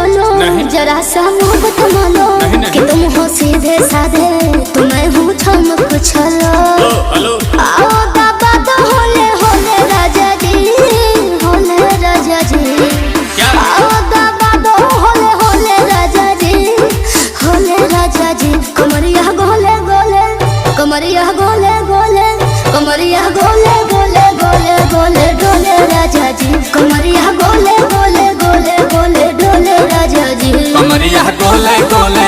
चलो जरा सा मोहब्बत मानो कि तुम हो सीधे साधे तुम्हें हूँ छमक छलो। आओ दाबा तो होले होले राजा जी, होले राजा जी। आओ दाबा तो होले होले राजा जी, होले राजा जी। कमरिया गोले गोले, कमरिया गोले गोले, कमरिया गोले गोले गोले गोले डोले राजा जी। कमरिया गोले गोले गोले गोले डोले राजा जी। कमरिया गोले गोले